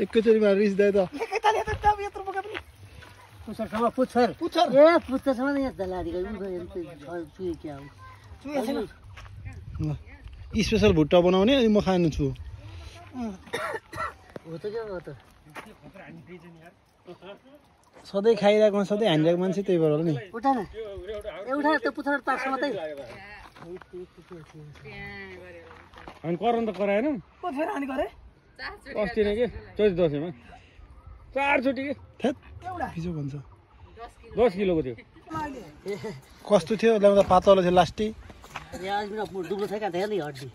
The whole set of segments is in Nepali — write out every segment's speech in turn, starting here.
एकैचोटिमा रिस्दै त एकैताले त दाम यत्रो बोका पनि पुच्छरसँग पुच्छर पुच्छर ए पुच्छरसँग नि यता लादिको चुए क्या हो चुए छैन ल स्पेशल भुट्टा बनाउने अनि म खानु छु हो त के हो त सधैँ खाइरहेको सधैँ हानिरहेको मान्छे त्यही भएर होला नि उठा न एउटा त्यो पुच्छर पाक्छ मात्रै अनि कराउनु त कराएन को फेरि हानि गरे अस्ति नै के चौध दसैँमा 4 चोटि के थेत एउटा हिजो भन्छ 10 किलोको थियो कस्तो थियो ल्याउँदा पातलो थियो लास्टी आज बिना दुब्लो छ क्या नि हड्डी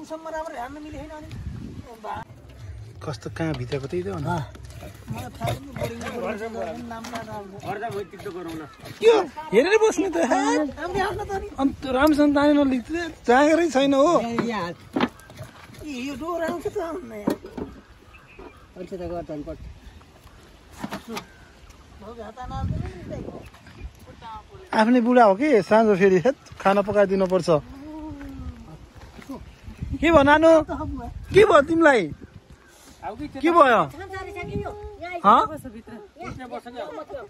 उसम्म राम्रो हेर्न मिलेन अनि कस्तो कहाँ भित्रको त्यही त हो नि मलाई थाहा पनि बोर्डिङ नाम अर्दा भइ टिक्टो गरौँ न के हो हेरेर बस्नु त आउने हाल्न त नि अन्त राम्रोसँग तानेर नलिख्दै जाँगरै छैन हो यो डोर आउँछ त आउन अनि त गर्छ नि पट आफ्नै बुढा हो कि साँझ फेरि खाना पकाइदिनु पर्छ के भयो नानु के भयो तिमीलाई के भयो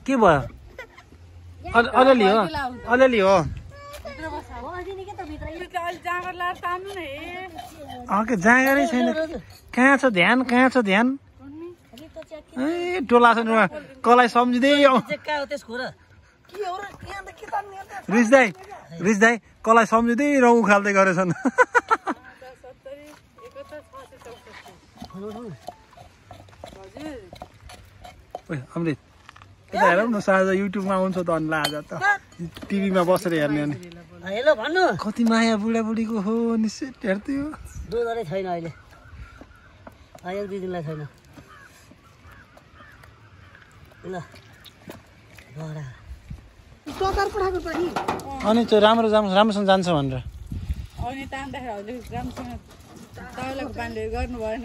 के भयो अलिअलि हो अलिअलि हो के जाँगरै छैन कहाँ छ ध्यान ए टोला छ कसलाई सम्झिँदै रिस दाई कसलाई सम्झिँदै रौँ उखाल्दै गरेछन् अमृत यता हेरौँ न साँझ युट्युबमा आउँछ त अनि आज त टिभीमा बसेर हेर्ने अनि हेलो भन्नु कति माया बुढाबुढीको हो निश्चित हेर्थ्यो दुधै छैन अहिले एक दुई दिनलाई छैन ल टकार पठाएको त नि अनि त्यो राम्रोसँग जान्छ भनेर अनि तान्दाखेरि हजुर राम्रोसँग ताउलाको पानीले गर्नु भएन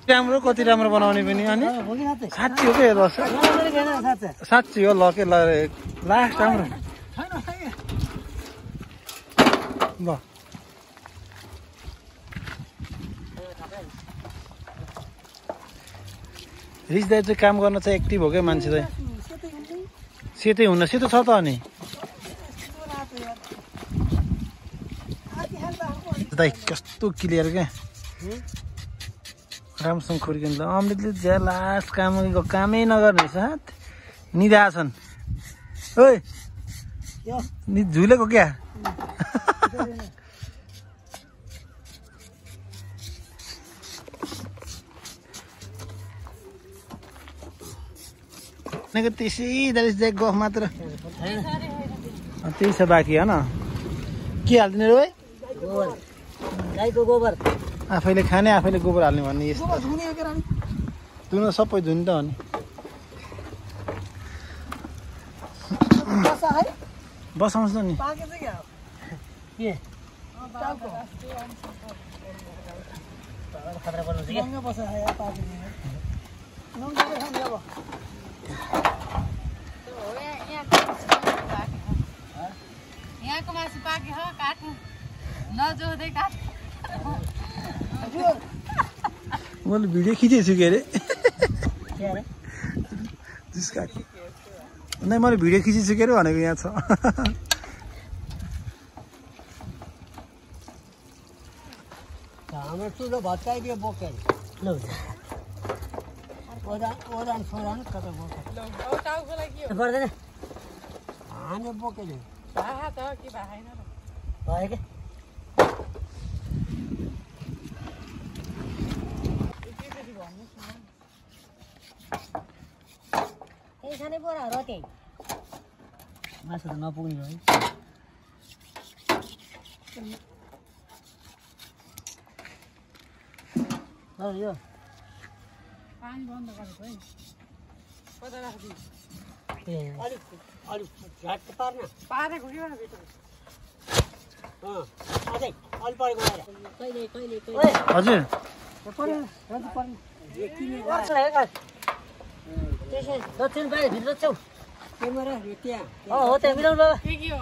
राम्रो कति राम्रो बनाउने पनि अनि साँच्ची हो के साँच्ची हो ल के लास्ट राम्रो ल रिस दाइ चाहिँ काम गर्न चाहिँ एक्टिभ हो क्या मान्छे चाहिँ सेतै हुन्न सेतो छ त अनि दाइ कस्तो क्लियर क्या राम्रोसँग खोर्किनु ल अमृतले ज्या लास्ट कामै नगर्ने साथ निधाछन् ओइ झुलेको क्या त्यसै गफ मात्र त्यही छ बाँकी होइन के हालिदिने रो है गाईको गोबर आफैले खाने आफैले गोबर हाल्ने भन्ने यस्तो धुन सबै धुने त हो नि बसाउँछ नि यहाँको मासु पाके हो काट्नु नजोदै काट मैले भिडियो खिचेको छु के अरे नै मैले भिडियो खिचेको छु के अरे भनेको यहाँ छ हाम्रो चुलो भत्काइदियो बोकेर ल ओरान सोरान कता बोकेर गर्दैन हामी बोकेर भाहा त के भाएन भयो के खाने बोरा हो त्यही मासु त नपुग्ने भयो यो पानी बन्द गरेको है कता राख्दिनु अलिक झट्ट पार्न पारेको कि भित्र अझै अलि परेको कहिले हजुर दक्षिण बाहिर भित्र छौ क्यामेरा त्यहाँ हो त्यहाँ मिलाउनु बाबा के हो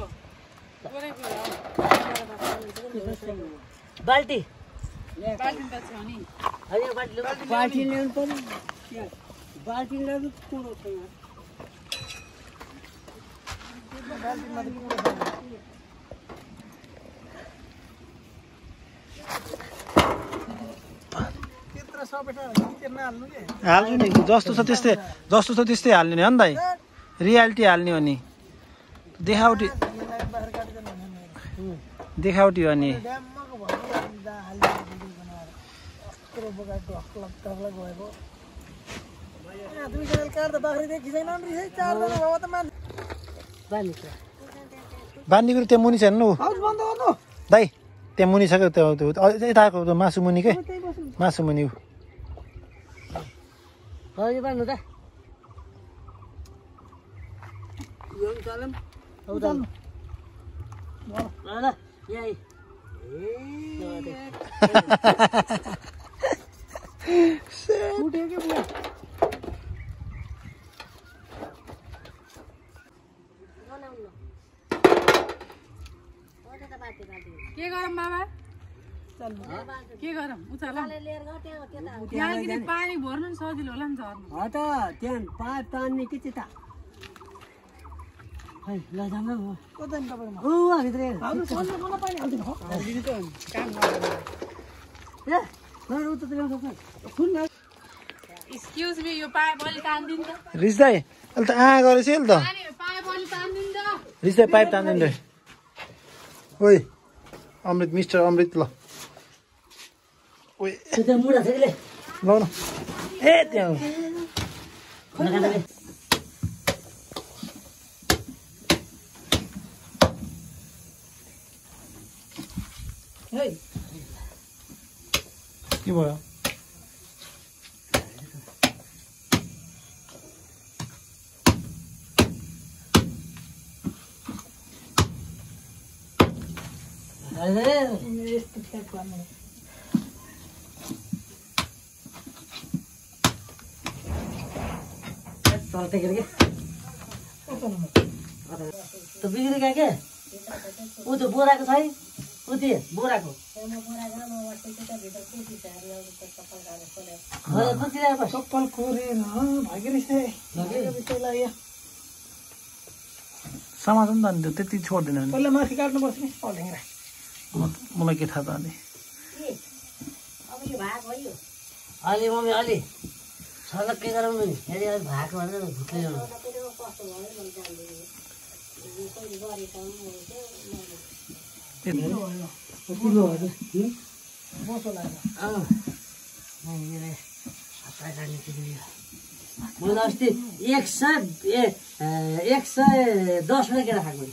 बाल्टी बाल्टिन त छ नि होइन बाल्टी ल्याउनु पर्यो बाल्टी ल्याउनु कुरो छ यहाँ त्यत्रो सपेटा तिर्न हाल्नु के हाल्छु नि जस्तो छ त्यस्तै हाल्ने नि हो नि दाइ रियालिटी हाल्ने हो नि देखावटी बाहिर काटिदिनु भने देखावटी हो नि ड्यामको भयो हाल्ने भिडियो बनाएर यत्रो बोका ढक्लक ढक्लक भएको दुई जनाले काट्दा बाख्री देखिँदैन नि है चारजना भयो त मान्छे बान्ने कुरो त्यहाँ मुनि छैन ऊ हाउस बन्द गर्नु दाइ त्यहाँ मुनि छ क्या त्यो यताको मासु मुनि के मासु मुनि ऊ हजुर बान्नु त यो चलन उताल्नु ल यही उठ्यो के बुवा के गरौँ बाबा के गरौँ उचाल यहाँ अलिकति पानी भर्नु नि सजिलो होला नि झर्नु हो त त्यहाँ पाइप तान्ने कि चिता खै ल जाम न कता नि तपाईँ ऊ भित्र हाम्रो सोल्नु कोन पानी हाल्दिनु हो काम गर्दैन ए ल उता ल्याउँछ सुन न एक्सक्युज मी यो पाइप अलि तान्दिनु त रिस दाइ अहिले त गरेछ नि त पानी पाइप अलि तान्दिनु त रिस दाइ पाइप तान्दैन रे ओइ अमृत मिस्टर अमृत ल ओइ त्यहाँ मुढा छ कि ले ल न ए त्यहाँ के भयो यस्तो ट्याक गर्नु चल्दै के त बिग्री गयो के ऊ त्यो बोराको छ है ऊ त्यो बोराको चप्पल कोरेन भाग्य रहेछ समाज नि त अनि त्यति छोड्दैन नि पहिला माथि काट्नुपर्छ नि पल्टेङ्ग्रा मलाई के थाहा त अनि अलि मम्मी अलि सडक के गरौँ नि फेरि अलिक भएको भनेर भुट्दै ल्याउनु मैले अस्ति 110 वटा केरा खाएको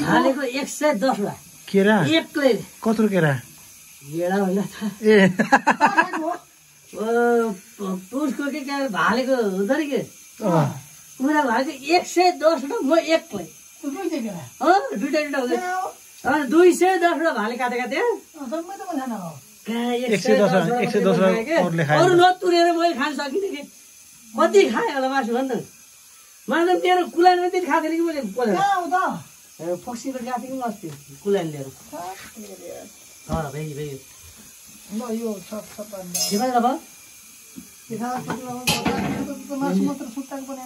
हालेको 110 वटा केरा एक्लै कत्रो केरा गेडा होइन ए पुरुषको के भालेको हुन्छ नि के पुरा भालेको 110 वटा म एक्लै दुइटा हुँदै 210 वटा भाले काटेका थिएँ अरू नतुरेर मैले खान सकिनँ कि कति खाएँ होला मासु भन् त मासु मेरो कुलाइनमा त्यति खाएको थिएँ कि मैले फोक्सीको गएको थिएँ कि अस्ति कुलाइन लिएर मासु मात्र सुत्ताको पर्यो